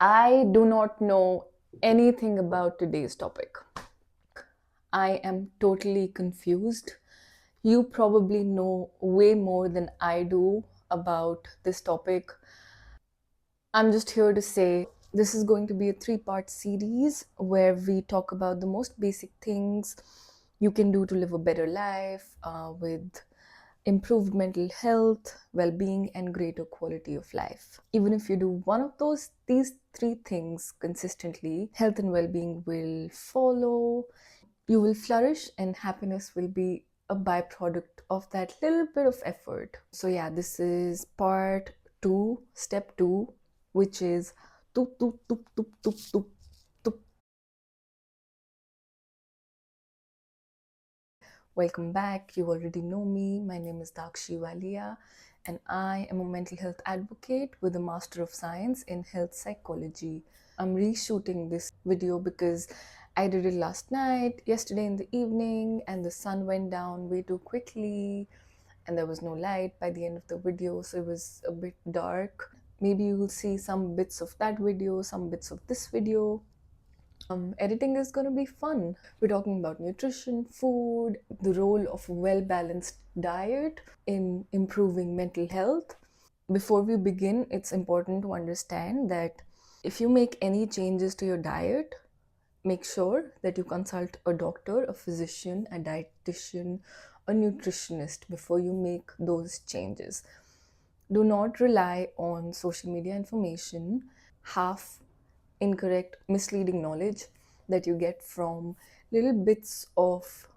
I do not know anything about today's topic. I am totally confused. You probably know way more than I do about this topic. I'm just here to say this is going to be a three-part series where we talk about the most basic things you can do to live a better life with improved mental health, well being, and greater quality of life. Even if you do one of these three things consistently, health and well being will follow. You will flourish, and happiness will be a byproduct of that little bit of effort. So, yeah, this is part two, step two, which is tup, tup, tup, tup, tup, tup, tup. Welcome back. You already know me. My name is Dakshi Walia, and I am a mental health advocate with a Master of Science in Health Psychology. I'm reshooting this video because I did it last night, yesterday in the evening, and the sun went down way too quickly, and there was no light by the end of the video, so it was a bit dark. Maybe you will see some bits of that video, some bits of this video. Editing is going to be fun. We're talking about nutrition, food, the role of a well balanced diet in improving mental health. Before we begin, it's important to understand that if you make any changes to your diet, make sure that you consult a doctor, a physician, a dietitian, a nutritionist before you make those changes. Do not rely on social media information, half incorrect, misleading knowledge that you get from little bits of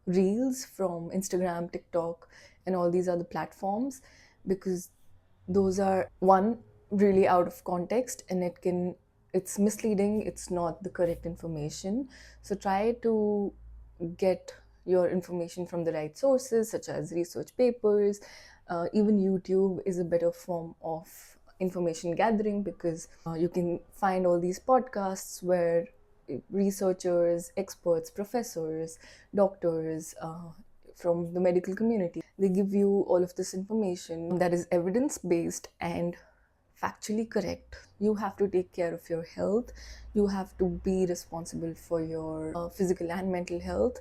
reels from Instagram, TikTok, and all these other platforms, because those are one, really out of context, and it's misleading, it's not the correct information. So try to get your information from the right sources, such as research papers. Even YouTube is a better form of information gathering, because you can find all these podcasts where researchers, experts, professors, doctors from the medical community, they give you all of this information that is evidence based and factually correct. You have to take care of your health. You have to be responsible for your physical and mental health,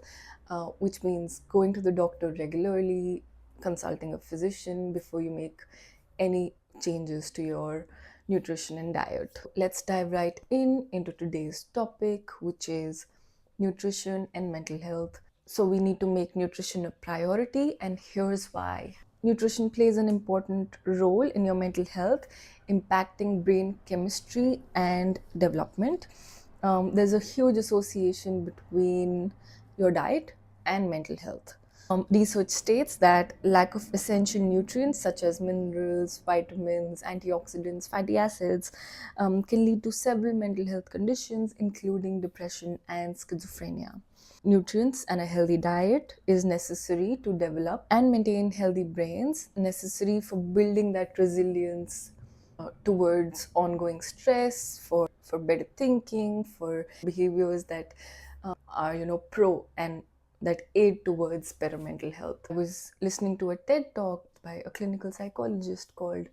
which means going to the doctor regularly, consulting a physician before you make any changes to your nutrition and diet. Let's dive right into today's topic, which is nutrition and mental health. So we need to make nutrition a priority, and here's why. Nutrition plays an important role in your mental health, impacting brain chemistry and development. There's a huge association between your diet and mental health. Research states that lack of essential nutrients such as minerals, vitamins, antioxidants, fatty acids can lead to several mental health conditions, including depression and schizophrenia. Nutrients and a healthy diet is necessary to develop and maintain healthy brains, necessary for building that resilience towards ongoing stress, for better thinking, for behaviors that are pro and that aid towards better mental health. I was listening to a TED talk by a clinical psychologist called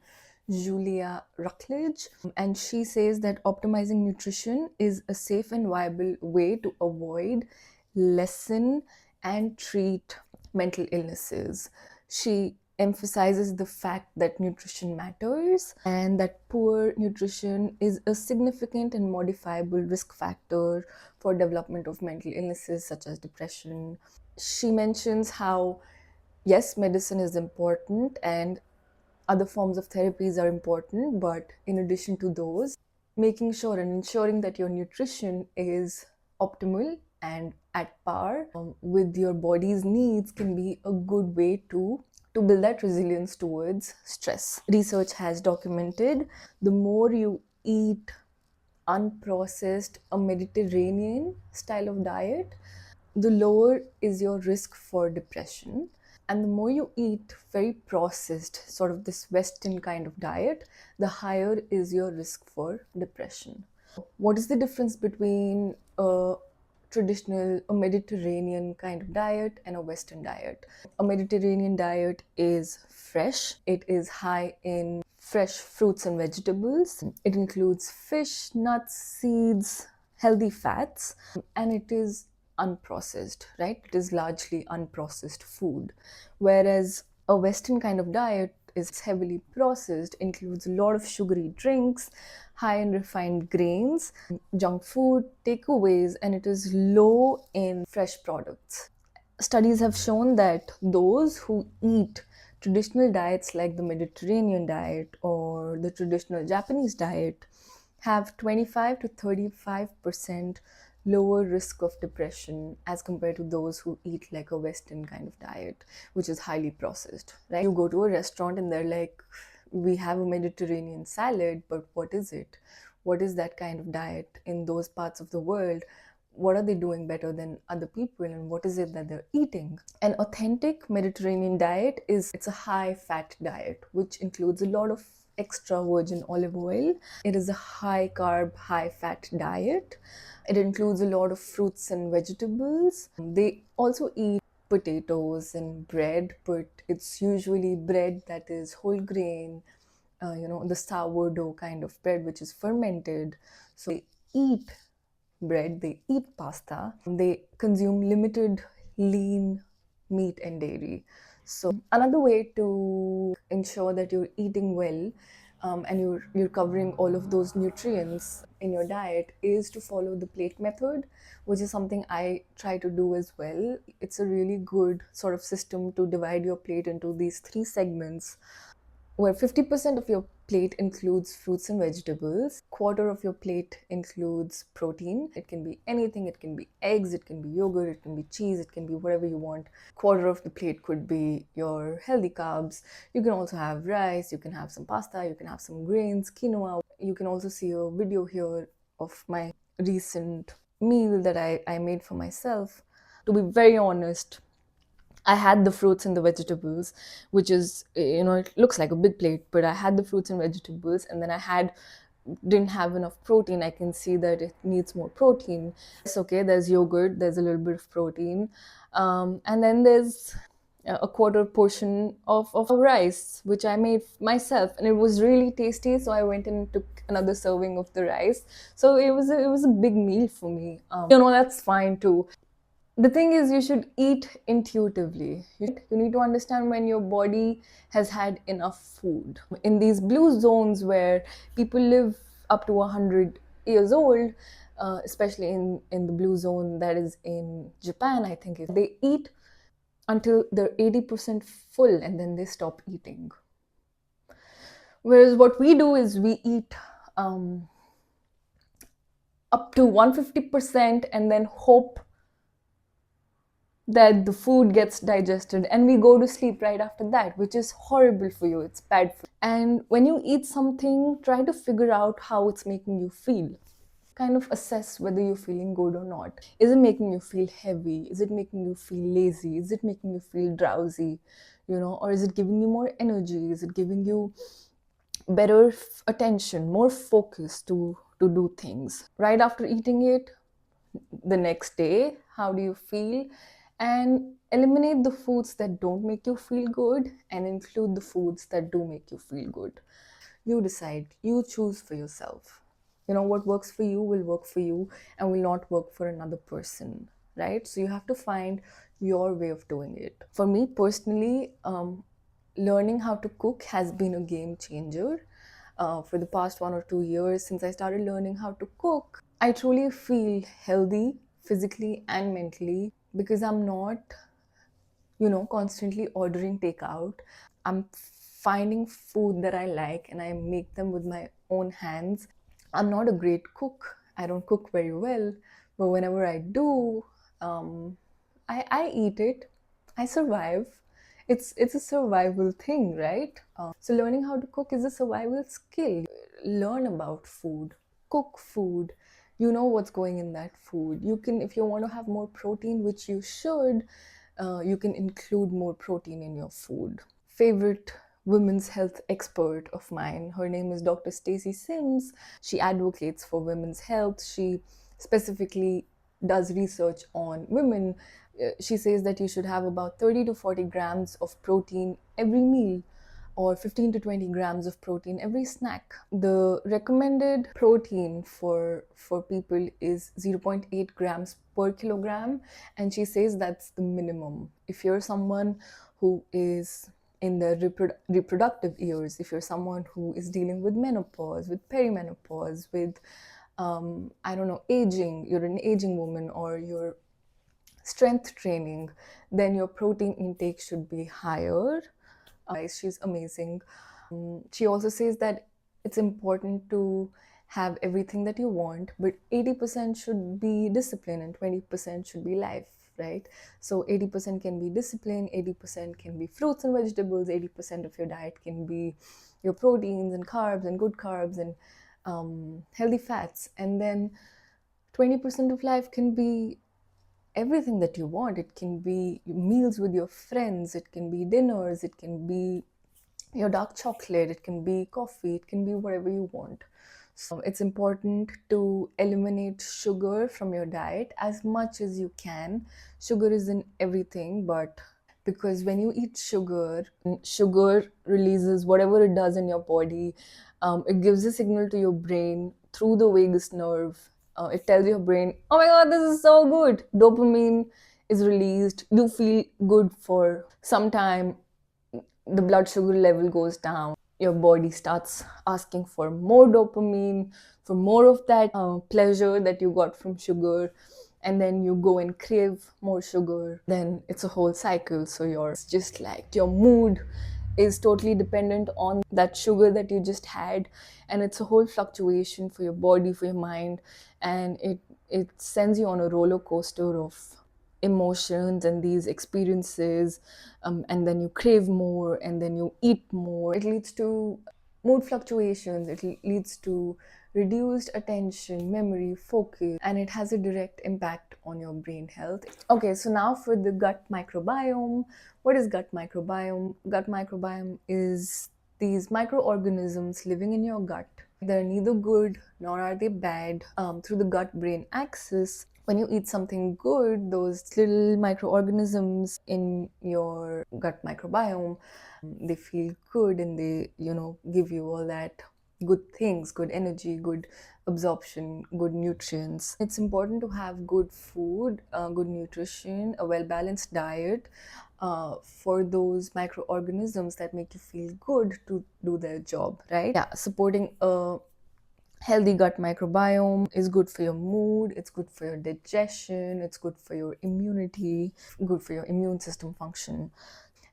Julia Ruckledge, and she says that optimizing nutrition is a safe and viable way to avoid, lessen, and treat mental illnesses. She emphasizes the fact that nutrition matters and that poor nutrition is a significant and modifiable risk factor for development of mental illnesses such as depression. She mentions how, yes, medicine is important and other forms of therapies are important, but in addition to those, making sure and ensuring that your nutrition is optimal and at par with your body's needs can be a good way to build that resilience towards stress. Research has documented the more you eat unprocessed, a Mediterranean style of diet, the lower is your risk for depression. And the more you eat very processed, sort of this Western kind of diet, the higher is your risk for depression. What is the difference between a a Mediterranean kind of diet and a Western diet. A Mediterranean diet is fresh. It is high in fresh fruits and vegetables. It includes fish, nuts, seeds, healthy fats, and it is unprocessed, right? It is largely unprocessed food. Whereas a Western kind of diet is heavily processed, includes a lot of sugary drinks, high in refined grains, junk food, takeaways, and it is low in fresh products. Studies have shown that those who eat traditional diets like the Mediterranean diet or the traditional Japanese diet have 25 to 35% lower risk of depression as compared to those who eat like a Western kind of diet, which is highly processed, right? You go to a restaurant and they're like, we have a Mediterranean salad, but what is it? What is that kind of diet in those parts of the world? What are they doing better than other people, and what is it that they're eating? An authentic Mediterranean diet it's a high fat diet which includes a lot of extra virgin olive oil. It is a high carb, high fat diet. It includes a lot of fruits and vegetables. They also eat potatoes and bread, but it's usually bread that is whole grain, the sourdough kind of bread which is fermented. So they eat bread, they eat pasta, they consume limited lean meat and dairy. So another way to ensure that you're eating well, and you're covering all of those nutrients in your diet is to follow the plate method, which is something I try to do as well. It's a really good sort of system to divide your plate into these three segments, where 50% of your plate includes fruits and vegetables, quarter of your plate includes protein. It can be anything, it can be eggs, it can be yogurt, it can be cheese, it can be whatever you want. Quarter of the plate could be your healthy carbs. You can also have rice, you can have some pasta, you can have some grains, quinoa. You can also see a video here of my recent meal that I made for myself. To be very honest, I had the fruits and the vegetables, which is, it looks like a big plate, but I had the fruits and vegetables, and then didn't have enough protein. I can see that it needs more protein. It's okay, there's yogurt, there's a little bit of protein. And then there's a quarter portion of rice, which I made myself, and it was really tasty. So I went and took another serving of the rice. So it was a big meal for me. That's fine too. The thing is, you should eat intuitively. You need to understand when your body has had enough food. In these blue zones where people live up to 100 years old, especially in the blue zone that is in Japan, I think they eat until they're 80% full and then they stop eating. Whereas what we do is we eat up to 150% and then hope that the food gets digested, and we go to sleep right after that, which is horrible for you. It's bad for you. And when you eat something, try to figure out how it's making you feel. Kind of assess whether you're feeling good or not. Is it making you feel heavy? Is it making you feel lazy? Is it making you feel drowsy? Or is it giving you more energy? Is it giving you better attention, more focus to do things? Right after eating it, the next day, how do you feel? And eliminate the foods that don't make you feel good and include the foods that do make you feel good. You decide, you choose for yourself. What works for you will work for you and will not work for another person, right? So you have to find your way of doing it. For me personally, learning how to cook has been a game changer. For the past 1 or 2 years since I started learning how to cook, I truly feel healthy physically and mentally because I'm not, constantly ordering takeout. I'm finding food that I like and I make them with my own hands. I'm not a great cook. I don't cook very well, but whenever I do, I eat it. I survive. It's a survival thing, right? So learning how to cook is a survival skill. Learn about food, cook food. You know what's going in that food. You can, if you want to have more protein, which you should, you can include more protein in your food. Favorite women's health expert of mine, her name is Dr. Stacy Sims. She advocates for women's health. She specifically does research on women. She says that you should have about 30 to 40 grams of protein every meal, or 15 to 20 grams of protein every snack. The recommended protein for people is 0.8 grams per kilogram, and she says that's the minimum. If you're someone who is in the reproductive years, if you're someone who is dealing with menopause, with perimenopause, with I don't know, aging, you're an aging woman, or you're strength training, then your protein intake should be higher. She's amazing. She also says that it's important to have everything that you want, but 80% should be discipline and 20% should be life, right? So 80% can be discipline, 80% can be fruits and vegetables, 80% of your diet can be your proteins and carbs and good carbs and healthy fats, and then 20% of life can be everything that you want. It can be meals with your friends, it can be dinners, it can be your dark chocolate, it can be coffee, it can be whatever you want. So it's important to eliminate sugar from your diet as much as you can. Sugar is in everything, but because when you eat sugar, sugar releases whatever it does in your body. It gives a signal to your brain through the vagus nerve. It tells your brain, oh my god, this is so good. Dopamine is released. You feel good for some time. The blood sugar level goes down. Your body starts asking for more dopamine, for more of that pleasure that you got from sugar, and then you go and crave more sugar. Then it's a whole cycle. So it's just like your mood is totally dependent on that sugar that you just had, and it's a whole fluctuation for your body, for your mind, and it sends you on a roller coaster of emotions and these experiences, and then you crave more and then you eat more. It leads to mood fluctuations, it leads to reduced attention, memory, focus, and it has a direct impact on your brain health. Okay, so now for the gut microbiome. What is gut microbiome? Gut microbiome is these microorganisms living in your gut. They're neither good nor are they bad. Through the gut brain axis, when you eat something good, those little microorganisms in your gut microbiome, they feel good, and they, give you all that good things, good energy, good absorption, good nutrients. It's important to have good food, good nutrition, a well balanced diet for those microorganisms that make you feel good to do their job, right? Yeah, supporting a healthy gut microbiome is good for your mood, it's good for your digestion, it's good for your immunity, good for your immune system function.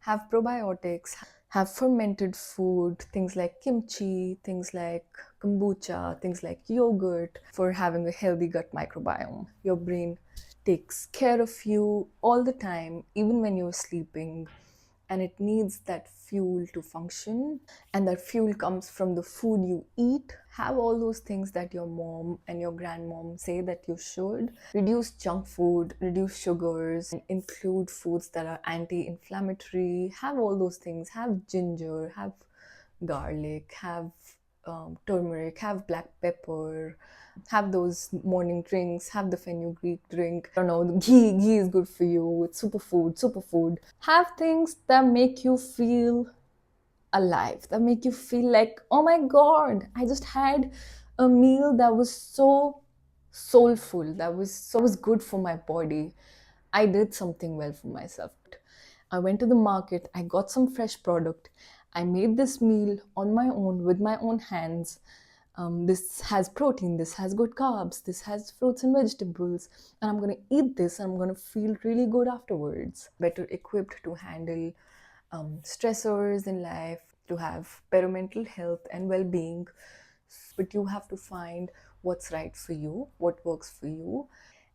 Have probiotics, have fermented food, things like kimchi, things like kombucha, things like yogurt, for having a healthy gut microbiome. Your brain takes care of you all the time, even when you're sleeping, and it needs that fuel to function, and that fuel comes from the food you eat. Have all those things that your mom and your grandmom say that you should. Reduce junk food, reduce sugars, and include foods that are anti-inflammatory. Have all those things. Have ginger, have garlic, have turmeric, have black pepper, have those morning drinks, have the fenugreek drink. I don't know, ghee is good for you. It's superfood. Have things that make you feel alive, that make you feel like, oh my god, I just had a meal that was so soulful, that was good for my body. I did something well for myself. I went to the market, I got some fresh product, I made this meal on my own with my own hands. This has protein, this has good carbs, this has fruits and vegetables, and I'm going to eat this and I'm going to feel really good afterwards. Better equipped to handle stressors in life, to have better mental health and well being. But you have to find what's right for you, what works for you.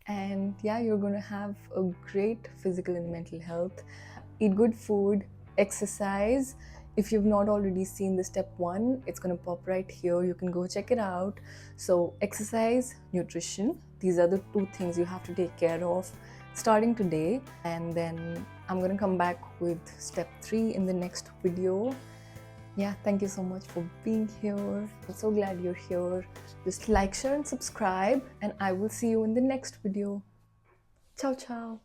And yeah, you're going to have a great physical and mental health. Eat good food, exercise. If you've not already seen the step 1, it's going to pop right here. You can go check it out. So exercise, nutrition, these are the 2 things you have to take care of starting today. And then I'm going to come back with step 3 in the next video. Yeah, thank you so much for being here. I'm so glad you're here. Just like, share and subscribe, and I will see you in the next video. Ciao, ciao.